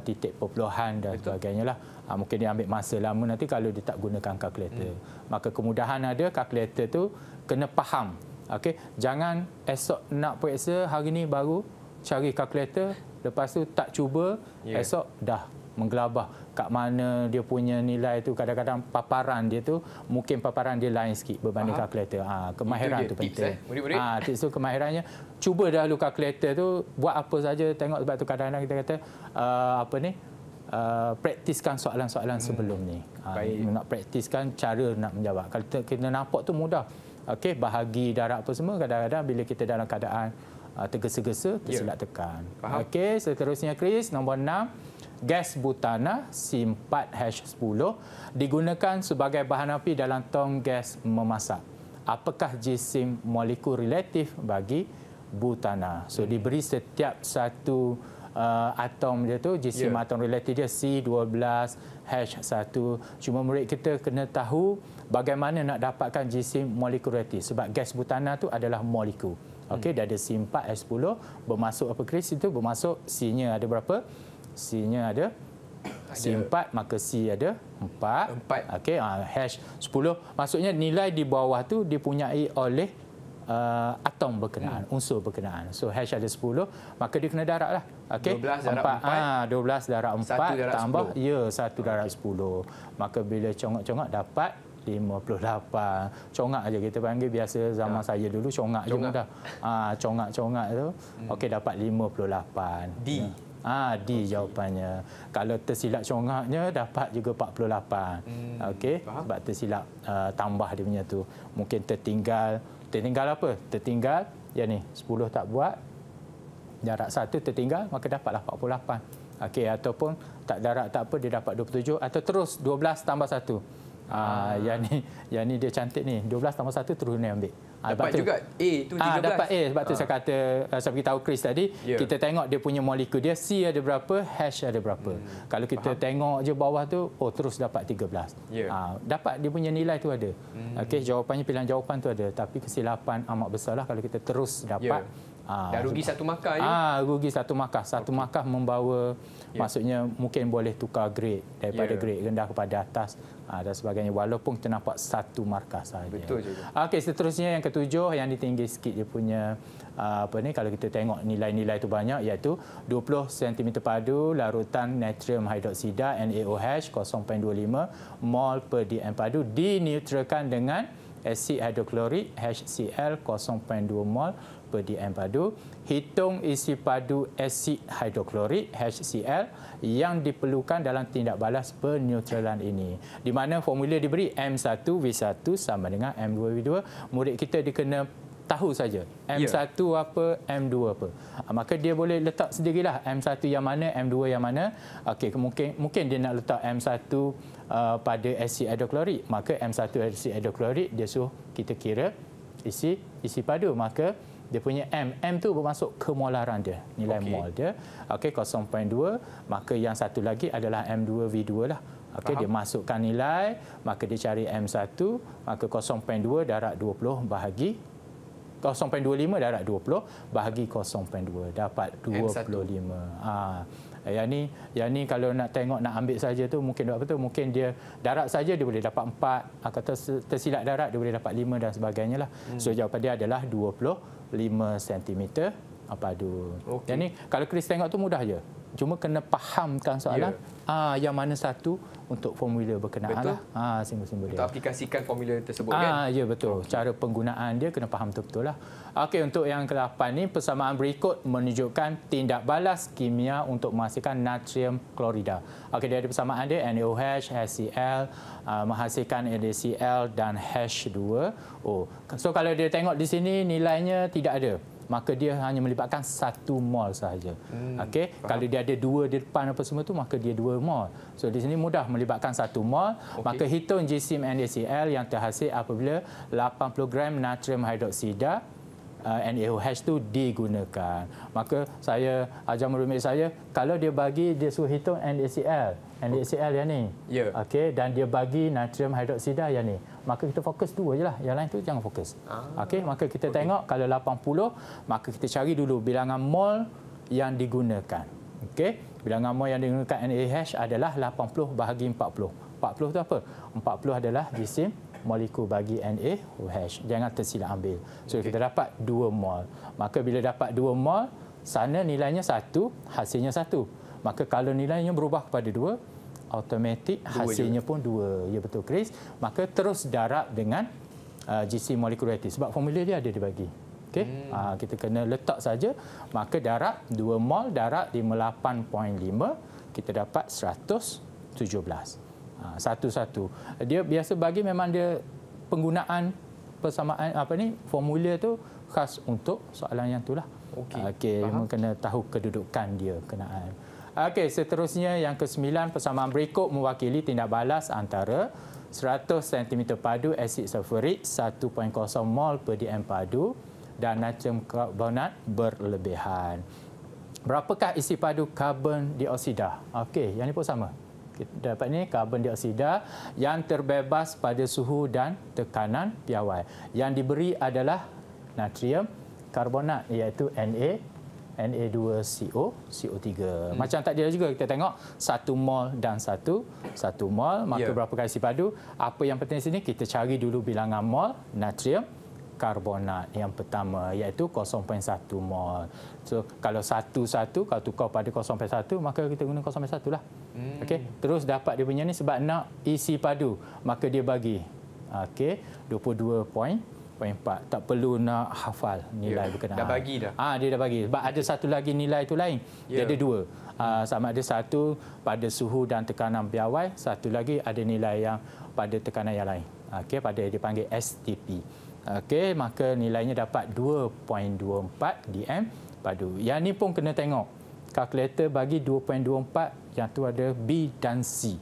titik perpuluhan dan sebagainya lah. Mungkin dia ambil masa lama nanti kalau dia tak gunakan kalkulator. Maka kemudahan ada, kalkulator tu kena faham. Jangan esok nak periksa, hari ni baru cari kalkulator, lepas tu tak cuba, esok dah menggelabah. Kat mana dia punya nilai tu, kadang-kadang paparan dia tu mungkin paparan dia lain sikit berbanding kalkulator. Kemahiran tu penting. Tips tu kemahirannya. Cuba dahulu kalkulator tu, buat apa saja, tengok. Sebab tu kadang-kadang kita kata praktiskan soalan-soalan sebelum ni. Nak praktiskan cara nak menjawab. Kalau kita nampak tu mudah. Okey, bahagi darab apa semua, kadang-kadang bila kita dalam keadaan tergesa-gesa, tersilap tekan. Okey, seterusnya Chris, nombor 6. Gas butana C4H10 digunakan sebagai bahan api dalam tong gas memasak. Apakah jisim molekul relatif bagi butana? So diberi setiap satu atom dia tu, jisim atom relatif dia C12H1. Cuma murid kita kena tahu bagaimana nak dapatkan jisim molekul relatif, sebab gas butana tu adalah molekul. Okey, dia ada C4H10 bermasuk apa Chris itu? Bermasuk C-nya ada berapa? C-nya ada C4, maka C ada 4. Okey, H10. Maksudnya nilai di bawah tu dipunyai oleh atom berkenaan, unsur berkenaan. So H ada 10, maka dia kena darab lah. Okey, 12 darab 12 darab 4 tambah 10. 1 darab 10. Maka bila congak-congak dapat 58. Congak aja kita panggil, biasa zaman saya dulu congak je mudah. Congak-congak tu. Okey, dapat 58. D. D jawapannya. Kalau tersilap congaknya dapat juga 48. Okey, sebab tersilap tambah dia punya tu. Mungkin tertinggal apa? Tertinggal yang ni 10 tak buat. Darab 1 tertinggal, maka dapatlah 48. Okey, ataupun tak darab tak apa, dia dapat 27 atau terus 12 tambah 1. Yang ni dia cantik ni. 12 tambah 1 terus ni ambil. Dapat juga A tu 13. Dapat A. Sebab tu saya kata, saya beritahu Chris tadi, kita tengok dia punya molekul dia, C ada berapa, H ada berapa. Kalau kita tengok je bawah tu, terus dapat 13. Dapat dia punya nilai tu ada. Okey, jawapannya, pilihan jawapan tu ada. Tapi kesilapan amat besarlah kalau kita terus dapat. Dah rugi satu markah je. Rugi satu markah. Satu markah membawa, maksudnya mungkin boleh tukar grade daripada grade rendah kepada atas dan sebagainya, walaupun kita nampak satu markah sahaja. Betul juga. Okey, seterusnya yang ketujuh, yang ditinggi sikit dia punya kalau kita tengok nilai-nilai itu banyak, iaitu 20 cm padu larutan natrium hidroksida NaOH 0.25 mol per dm padu dineutralkan dengan asid hidroklorik HCl 0.2 mol per dm padu. Hitung isi padu asid hidroklorik HCl yang diperlukan dalam tindak balas peneutralan ini. Di mana formula diberi M1V1 sama dengan M2V2. Murid kita dikena tahu saja M1 apa, M2 apa. Maka dia boleh letak sendirilah M1 yang mana, M2 yang mana. Okey, mungkin dia nak letak M1 pada asid hidroklorik, maka M1 asid hidroklorik dia suruh kita kira isi padu, maka dia punya M tu bermasuk kemolaran dia, nilai mol dia. Okey, 0.2, maka yang satu lagi adalah M2V2 lah. Okey, dia masukkan nilai, maka dia cari M1, maka 0.2 darab 20 bahagi 0.25 darab 20 bahagi 0.2 dapat 25. Yang ni kalau nak tengok, nak ambil saja tu mungkin apa tu, mungkin dia darab saja dia boleh dapat 4, kata tersilap darab dia boleh dapat 5 dan sebagainya lah. So jawapan dia adalah 25 cm padu. Yang ni kalau Chris tengok tu mudah je. Cuma kena fahamkan soalan yang mana satu untuk formula berkenaan. Betul. Simbol-simbol dia. Untuk aplikasikan formula tersebut kan? Ya, betul. Cara penggunaan dia kena faham betul-betul lah. Okey, untuk yang ke-8 ni, persamaan berikut menunjukkan tindak balas kimia untuk menghasilkan natrium klorida. Okey, dia ada persamaan dia NaOH, HCl, menghasilkan NaCl dan H2O. So kalau dia tengok di sini nilainya tidak ada, maka dia hanya melibatkan 1 mol sahaja. Okey, kalau dia ada 2 di depan apa semua tu, maka dia 2 mol. So di sini mudah melibatkan 1 mol. Maka hitung jisim NaCl yang terhasil apabila 80 gram natrium hidroksida NaOH tu digunakan. Maka saya ajar murid saya, kalau dia bagi, dia suruh hitung NaCl yang ni. Okey, dan dia bagi natrium hidroksida yang ni. Maka kita fokus 2 je lah. Yang lain tu jangan fokus. Okey, maka kita tengok kalau 80, maka kita cari dulu bilangan mol yang digunakan. Okey, bilangan mol yang digunakan NaOH adalah 80 bahagi 40. 40 tu apa? 40 adalah jisim molekul bagi NaOH. Jangan tersilap ambil. So kita dapat 2 mol. Maka bila dapat 2 mol, sana nilainya 1, hasilnya 1. Maka kalau nilainya berubah kepada 2, automatik hasilnya pun 2. Ya, betul Chris. Maka terus darab dengan jisim molekul reaktif. Sebab formula dia ada dibagi. Okey. Kita kena letak saja. Maka darab 2 mol darab 58.5 kita dapat 117. Satu-satu. Dia biasa bagi memang dia penggunaan persamaan formula tu khas untuk soalan yang itulah. Okey, memang kena tahu kedudukan dia kenaan. Okey, seterusnya yang ke-9, persamaan berikut mewakili tindak balas antara 100 cm padu asid sulfurik 1.0 mol per dm padu dan natrium karbonat berlebihan. Berapakah isi padu karbon dioksida? Okey, yang ni pun sama. Kita dapat ni karbon dioksida yang terbebas pada suhu dan tekanan piawai. Yang diberi adalah natrium karbonat iaitu Na2CO, CO3. Macam tadi juga kita tengok 1 mol dan 1 mol, maka berapa kali isi padu? Apa yang penting di sini kita cari dulu bilangan mol natrium karbonat yang pertama iaitu 0.1 mol. So kalau 1 kalau tukar pada 0.1 maka kita guna 0.1 lah. Okey, terus dapat dia punya ni sebab nak isi padu maka dia bagi 22.4. Tak perlu nak hafal nilai berkenaan. Dah bagi dah. Dia dah bagi. Sebab ada satu lagi nilai itu lain. Dia ada dua. Sama ada satu pada suhu dan tekanan piawai, satu lagi ada nilai yang pada tekanan yang lain. Okey, pada dipanggil STP. Okey, maka nilainya dapat 2.24 dm padu. Yang ni pun kena tengok. Kalkulator bagi 2.24, yang tu ada B dan C.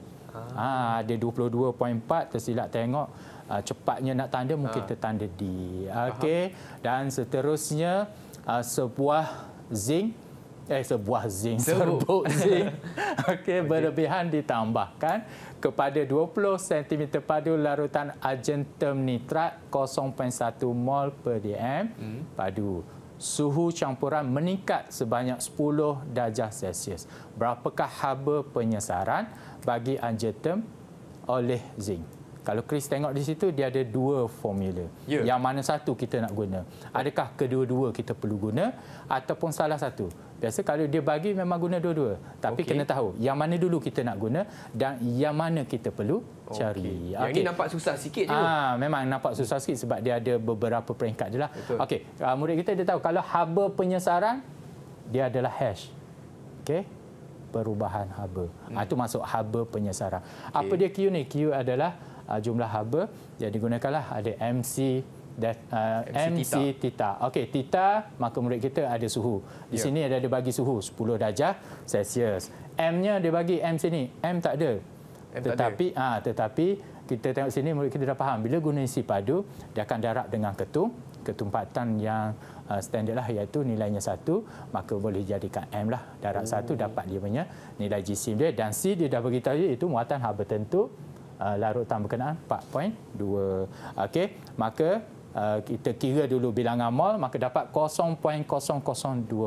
Ada 22.4, tersilap tengok. Cepatnya nak tanda mungkin kita tanda D. Okey, dan seterusnya serbuk zinc okey, berlebihan ditambahkan kepada 20 cm padu larutan argentum nitrat 0.1 mol per dm padu. Suhu campuran meningkat sebanyak 10 darjah Celsius. Berapakah haba penyesaran bagi argentum oleh zinc? Kalau Chris tengok di situ, dia ada dua formula. Yang mana satu kita nak guna? Adakah kedua-dua kita perlu guna ataupun salah satu? Biasa kalau dia bagi memang guna dua-dua. Tapi kena tahu yang mana dulu kita nak guna dan yang mana kita perlu cari. Yang ini nampak susah sikit je. Memang nampak susah sikit sebab dia ada beberapa peringkat je lah. Okey, murid kita dia tahu kalau haba penyesaran, dia adalah hash. Okey, perubahan haba. Itu masuk haba penyesaran. Apa dia Q ni? Q adalah jumlah haba yang digunakanlah ada MC theta. Okey, theta maka murid kita ada suhu. Di sini ada bagi suhu 10 darjah Celsius. M-nya dia bagi M sini. M tak ada. Tetapi kita tengok sini murid kita dah faham bila guna isi padu dia akan darab dengan ketumpatan yang standard lah iaitu nilainya 1 maka boleh jadikan M lah darab 1 dapat dia punya nilai GC dia dan C dia dah beritahu iaitu muatan haba tentu larutan berkenaan 4.2. Okey, maka kita kira dulu bilangan mol maka dapat 0.002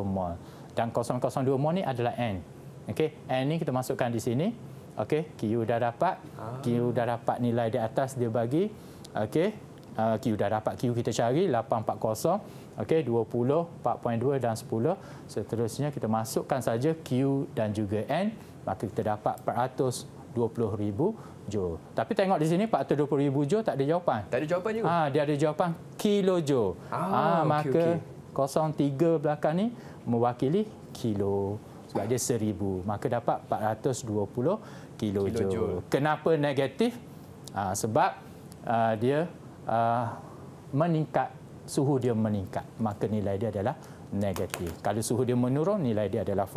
mol. Dan 0.02 mol ni adalah N. Okey, N ni kita masukkan di sini. Okey, Q dah dapat. Q dah dapat nilai di atas dia bagi. Okey, Q dah dapat. Q kita cari 840. Okey, 20, 4.2 dan 10. Seterusnya kita masukkan saja Q dan juga N maka kita dapat 420,000 joule. Tapi tengok di sini 420,000 joule tak ada jawapan. Tak ada jawapan juga. Dia ada jawapan kilojoule. Maka 03 belakang ni mewakili kilo sebab dia 1000. Maka dapat 420 kilojoule. Kenapa negatif? Sebab dia meningkat, suhu dia meningkat. Maka nilai dia adalah negatif. Kalau suhu dia menurun, nilai dia adalah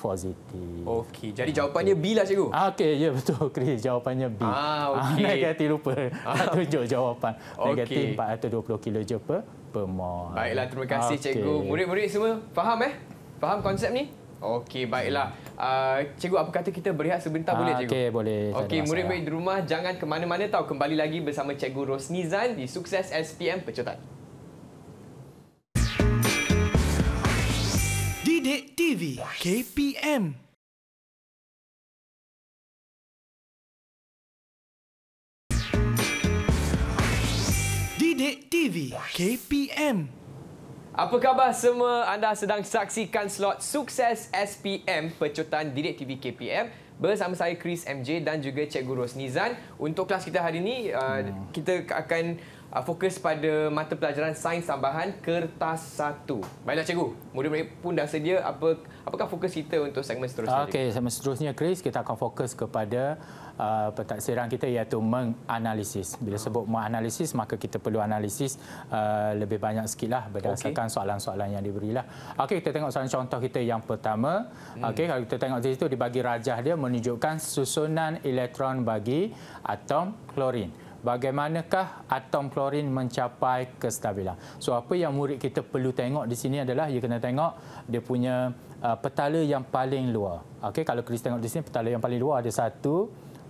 positif. Okey, jadi jawapannya B lah cikgu. Okey, ya betul Chris, jawapannya B. Okey. Negatif lupa. Tunjuk jawapan. Negatif 420 kilojoule per mol. Baiklah, terima kasih cikgu. Murid-murid semua faham Faham konsep ni? Okey, baiklah. Cikgu apa kata kita berehat sebentar boleh cikgu? Okey, boleh. Okey, murid-murid di rumah jangan ke mana-mana tahu, kembali lagi bersama Cikgu Rosnizan di Sukses SPM Pecotan. Didik TV KPM. Didik TV KPM. Apa khabar semua? Anda sedang saksikan slot Sukses SPM Pecotan Didik TV KPM bersama saya Chris MJ dan juga Cikgu Rosnizan. Untuk kelas kita hari ini kita akan fokus pada mata pelajaran sains tambahan kertas 1. Baiklah cikgu, murid-murid pun dah sedia. Apakah fokus kita untuk segmen seterusnya? Okey, segmen seterusnya Chris, kita akan fokus kepada pentaksiran kita iaitu menganalisis. Bila sebut menganalisis, maka kita perlu analisis lebih banyak sikitlah berdasarkan soalan-soalan yang diberilah. Okey, kita tengok soalan contoh kita yang pertama. Okey, kalau kita tengok di situ dibagi rajah dia menunjukkan susunan elektron bagi atom klorin. Bagaimanakah atom klorin mencapai kestabilan? So apa yang murid kita perlu tengok di sini adalah dia kena tengok dia punya petala yang paling luar. Okey, kalau Chris tengok di sini petala yang paling luar ada 1,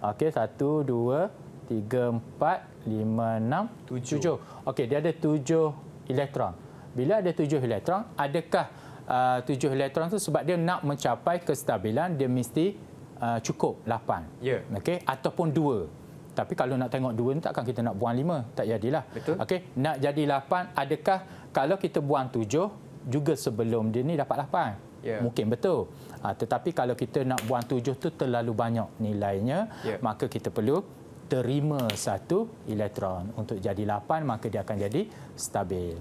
okey 1 2 3 4 5 6 7. Okey, dia ada 7 elektron. Bila ada 7 elektron, adakah 7 elektron tu sebab dia nak mencapai kestabilan dia mesti cukup 8. Ya. Okey, ataupun 2. Tapi kalau nak tengok 2 ni takkan kita nak buang 5, tak jadilah. Betul. Okey, nak jadi 8, adakah kalau kita buang 7 juga sebelum dia ni dapat 8? Yeah. Mungkin betul. Tetapi kalau kita nak buang 7 tu terlalu banyak nilainya, maka kita perlu terima 1 elektron. Untuk jadi 8 maka dia akan jadi stabil.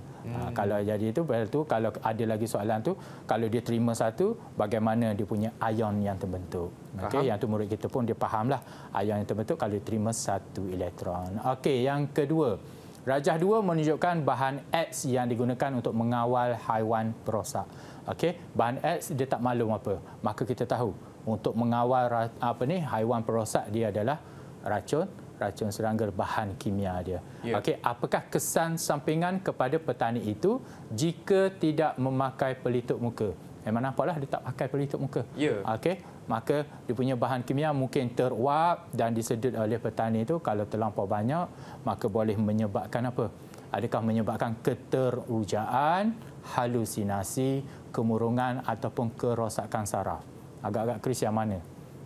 Kalau jadi itu, kalau ada lagi soalan tu, kalau dia terima 1, bagaimana dia punya ion yang terbentuk. Okey, yang tu murid kita pun dia fahamlah ion yang terbentuk kalau dia terima 1 elektron. Okey, yang kedua, rajah 2 menunjukkan bahan X yang digunakan untuk mengawal haiwan perosak. Okey, bahan X dia tak maklum apa. Maka kita tahu untuk mengawal haiwan perosak dia adalah racun serangga, bahan kimia dia. Okey, apakah kesan sampingan kepada petani itu jika tidak memakai pelitup muka? Memang nampaklah dia tak pakai pelitup muka. Okey, maka dia punya bahan kimia mungkin teruap dan disedut oleh petani itu. Kalau terlampau banyak, maka boleh menyebabkan apa? Adakah menyebabkan keterujaan, halusinasi, kemurungan ataupun kerosakan saraf? Agak-agak Chris yang mana?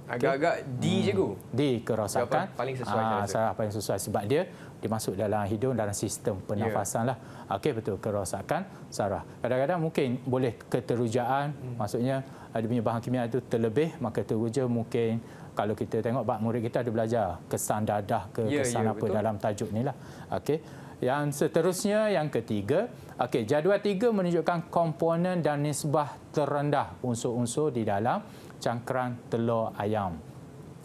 Agak-agak D, cikgu. D, kerosakan paling sesuai saraf paling sesuai sebab dia masuk dalam hidung, dalam sistem pernafasan lah. Okey, betul, kerosakan saraf. Kadang-kadang mungkin boleh keterujaan, maksudnya dia punya bahan kimia itu terlebih, maka teruja mungkin. Kalau kita tengok murid kita ada belajar kesan dadah ke kesan apa betul. Dalam tajuk ni lah. Okey. Yang seterusnya, yang ketiga, okey, jadual 3 menunjukkan komponen dan nisbah terendah unsur-unsur di dalam cangkang telur ayam.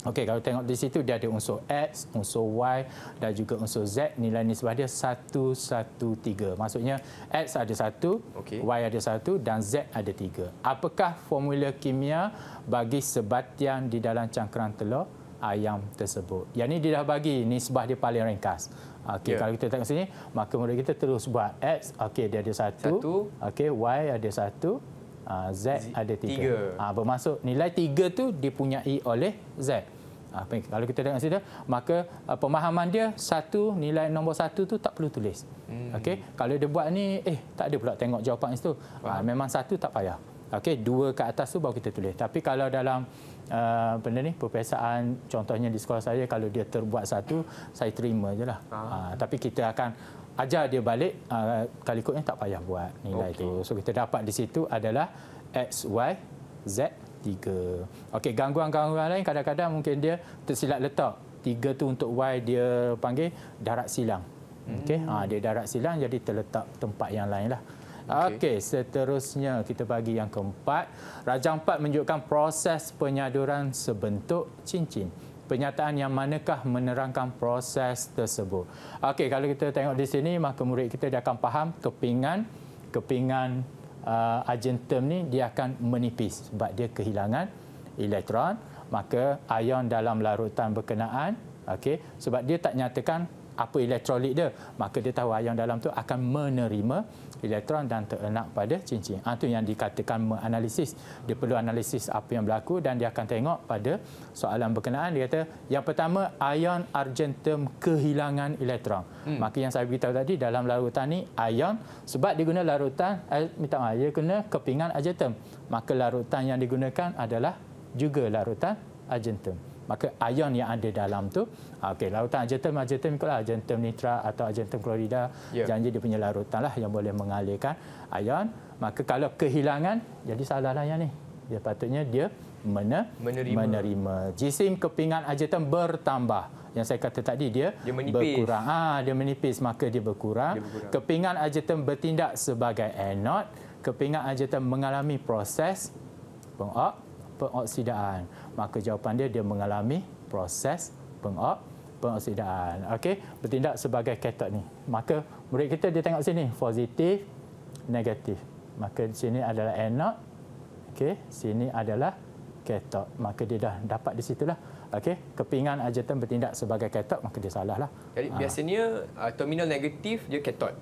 Okey, kalau tengok di situ dia ada unsur X, unsur Y dan juga unsur Z. Nilai nisbah dia 113. Maksudnya X ada 1, Y ada 1 dan Z ada 3. Apakah formula kimia bagi sebatian di dalam cangkang telur ayam tersebut? Yang ini dia dah bagi nisbah dia paling ringkas. Okey, kalau kita tengok sini, maka murid kita terus buat X, okey dia ada 1, okey Y ada 1. Z ada 3. Bermaksud nilai 3 tu dipunyai oleh Z. Kalau kita tengok sini, maka pemahaman dia nilai nombor 1 tu tak perlu tulis. Okey, kalau dia buat ni tak ada pula tengok jawapan itu. Memang 1 tak payah. Okey, 2 ke atas tu baru kita tulis. Tapi kalau dalam perpiasaan contohnya di sekolah saya, kalau dia terbuat 1, saya terima jelah. Tapi kita akan ajar dia balik, kali ikutnya tak payah buat nilai itu. So kita dapat di situ adalah X, Y, Z, 3. Okey, gangguan-gangguan lain kadang-kadang mungkin dia tersilap letak. 3 tu untuk Y dia panggil darat silang. Okey, dia darat silang jadi terletak tempat yang lain lah. Okey, seterusnya kita bagi yang keempat. Rajah 4 menunjukkan proses penyaduran sebentuk cincin. Penyataan yang manakah menerangkan proses tersebut? Okey, kalau kita tengok di sini, maka murid kita dia akan faham kepingan argentum ni dia akan menipis sebab dia kehilangan elektron. Maka ion dalam larutan berkenaan, okey, sebab dia tak nyatakan apa elektrolit dia, maka dia tahu ion dalam tu akan menerima elektron dan terlenak pada cincin. Itu yang dikatakan menganalisis. Dia perlu analisis apa yang berlaku dan dia akan tengok pada soalan berkenaan. Dia kata yang pertama, ion argentum kehilangan elektron. Maka yang saya beritahu tadi dalam larutan ni ion, sebab dia guna larutan dia guna kepingan argentum, maka larutan yang digunakan adalah juga larutan argentum. Maka ion yang ada dalam tu, okey, larutan argentum ikutlah argentum nitrat atau argentum klorida. Janji dia punya larutan lah yang boleh mengalirkan ion. Maka kalau kehilangan, jadi salah lah yang ni. Dia patutnya dia menerima. Jisim kepingan argentum bertambah. yang saya kata tadi dia menipis. berkurang. Dia menipis maka dia berkurang. Kepingan ageton bertindak sebagai anode. Kepingan ageton mengalami proses pengoksidaan. Maka jawapan dia mengalami proses pengoksidaan. Okey, bertindak sebagai katot ni. Maka murid kita dia tengok sini positif, negatif. Maka di sini adalah anode. Okey, sini adalah katot. Maka dia dah dapat di situlah. Okey, kepingan ageton bertindak sebagai katot, maka dia salahlah. Jadi biasanya terminal negatif dia katot.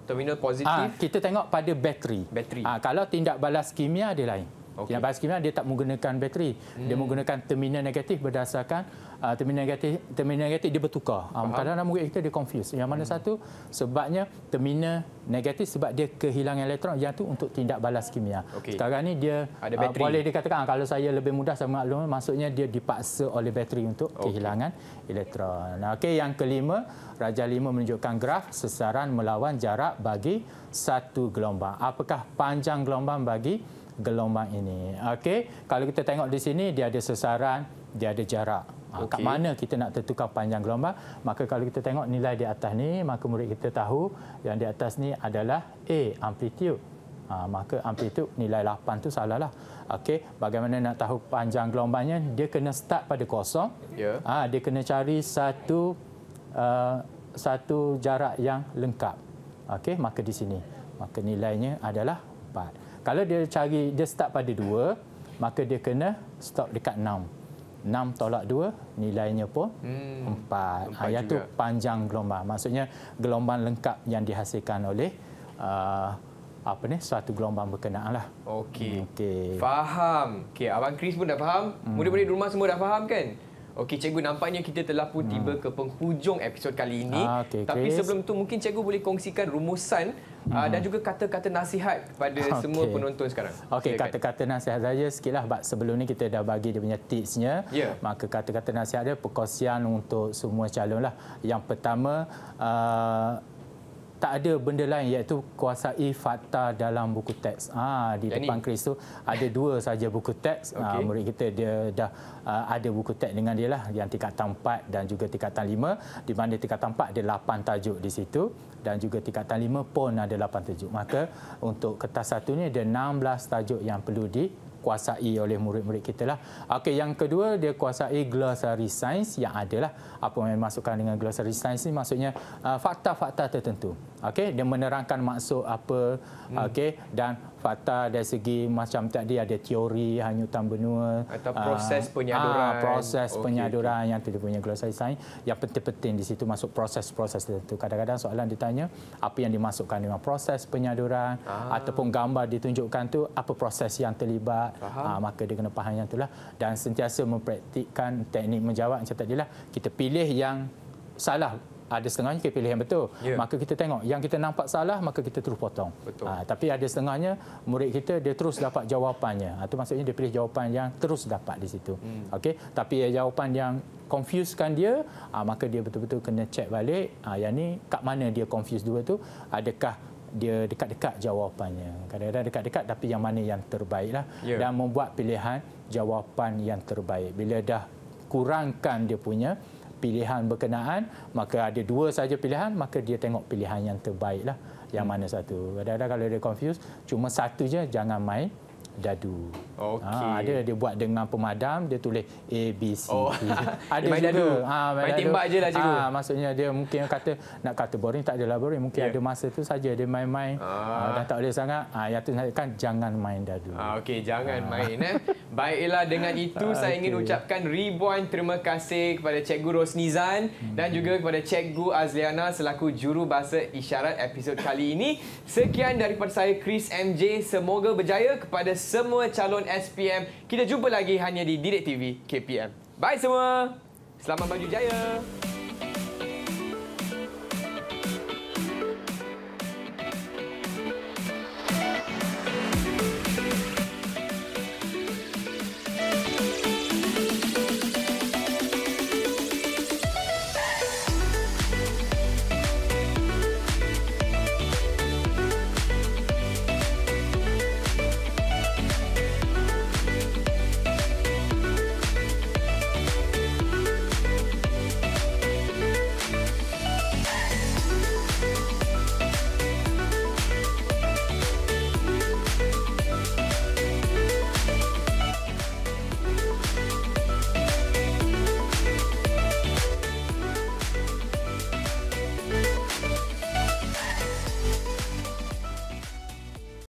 Terminal positif kita tengok pada bateri. Kalau tindak balas kimia dia lain. Tindak balas kimia dia tak menggunakan bateri. Dia menggunakan terminal negatif berdasarkan terminal negatif dia bertukar. Kadang-kadang murid kita dia confuse. Yang mana satu sebabnya terminal negatif sebab dia kehilangan elektron, yang tu untuk tindak balas kimia. Sekarang ni dia boleh dikatakan kalau saya lebih mudah saya maklum, maksudnya dia dipaksa oleh bateri untuk kehilangan elektron. Okey, yang kelima, Rajah 5 menunjukkan graf sesaran melawan jarak bagi satu gelombang. Apakah panjang gelombang bagi gelombang ini? Okey, kalau kita tengok di sini dia ada sesaran, dia ada jarak. Kat mana kita nak tentukan panjang gelombang? Maka kalau kita tengok nilai di atas ni, maka murid kita tahu yang di atas ni adalah A, amplitude. Maka amplitude nilai 8 tu salah lah. Okey, bagaimana nak tahu panjang gelombangnya? Dia kena start pada kosong. Dia kena cari satu jarak yang lengkap. Okey, maka di sini. Maka nilainya adalah 4. Kalau dia start pada 2, maka dia kena stop dekat 6. 6 tolak 2, nilainya pun 4. Iaitu panjang gelombang. Maksudnya gelombang lengkap yang dihasilkan oleh suatu gelombang berkenaan lah. Okey. Faham. Okey, Abang Chris pun dah faham. Murid-murid di rumah semua dah faham kan? Okey, cikgu, nampaknya kita telah pun tiba ke penghujung episod kali ini. Tapi sebelum tu mungkin cikgu boleh kongsikan rumusan dan juga kata-kata nasihat kepada semua penonton sekarang. Okey, kata-kata nasihat saja sikitlah. Sebelum ni kita dah bagi dia punya tipsnya. Maka kata-kata nasihat dia perkongsian untuk semua calon lah. Yang pertama, tak ada benda lain iaitu kuasai fakta dalam buku teks. Di depan Chris tu ada 2 saja buku teks. Murid kita dia dah ada buku teks dengan dia lah, yang tingkatan 4 dan juga tingkatan 5, di mana tingkatan 4 ada 8 tajuk di situ dan juga tingkatan 5 pun ada 8 tajuk. Maka untuk kertas satu ni ada 16 tajuk yang perlu dikuasai oleh murid-murid kita lah. Okey, yang kedua dia kuasai glossary sains yang adalah apa yang dimasukkan dengan glossary sains ni, maksudnya fakta-fakta tertentu. Okey, dia menerangkan maksud apa, okey, dan fakta dari segi macam tadi ada teori hanyutan benua atau proses penyaduran. Penyaduran yang tu dia punya glossary sains. Yang penting-penting di situ masuk proses-proses tertentu. Kadang-kadang soalan ditanya apa yang dimasukkan dengan proses penyaduran ataupun gambar ditunjukkan tu apa proses yang terlibat. Maka dia kena faham yang itulah dan sentiasa mempraktikkan teknik menjawab macam tadilah. Kita pilih yang salah, ada setengahnya kita pilih yang betul. Maka kita tengok yang kita nampak salah, maka kita terus potong. Tapi ada setengahnya murid kita dia terus dapat jawapannya. Itu maksudnya dia pilih jawapan yang terus dapat di situ. Okey, tapi jawapan yang confusekan dia, maka dia betul-betul kena check balik. Yang ni kat mana dia confuse dua tu, adakah dia dekat-dekat jawapannya. Kadang-kadang dekat-dekat tapi yang mana yang terbaiklah dan membuat pilihan jawapan yang terbaik. Bila dah kurangkan dia punya pilihan berkenaan, maka ada 2 saja pilihan, maka dia tengok pilihan yang terbaiklah yang mana satu. Kadang-kadang kalau dia confuse, cuma satu je, jangan main dadu. Ada dia buat dengan pemadam, dia tulis A, B, C. Ada main juga. dadu. Main tembak je lah cikgu. Maksudnya dia mungkin kata, nak kata boring, tak adalah boring. Mungkin ada masa tu saja dia main-main. Dan tak boleh sangat. Yang tu kan jangan main dadu. Okey, jangan main. Baiklah, dengan itu saya ingin ucapkan ribuan terima kasih kepada Cikgu Rosnizan dan juga kepada Cikgu Azliana selaku juru bahasa isyarat episod kali ini. Sekian daripada saya, Chris MJ. Semoga berjaya kepada semua calon SPM. Kita jumpa lagi hanya di Didik TV KPM. Bye semua. Selamat maju jaya.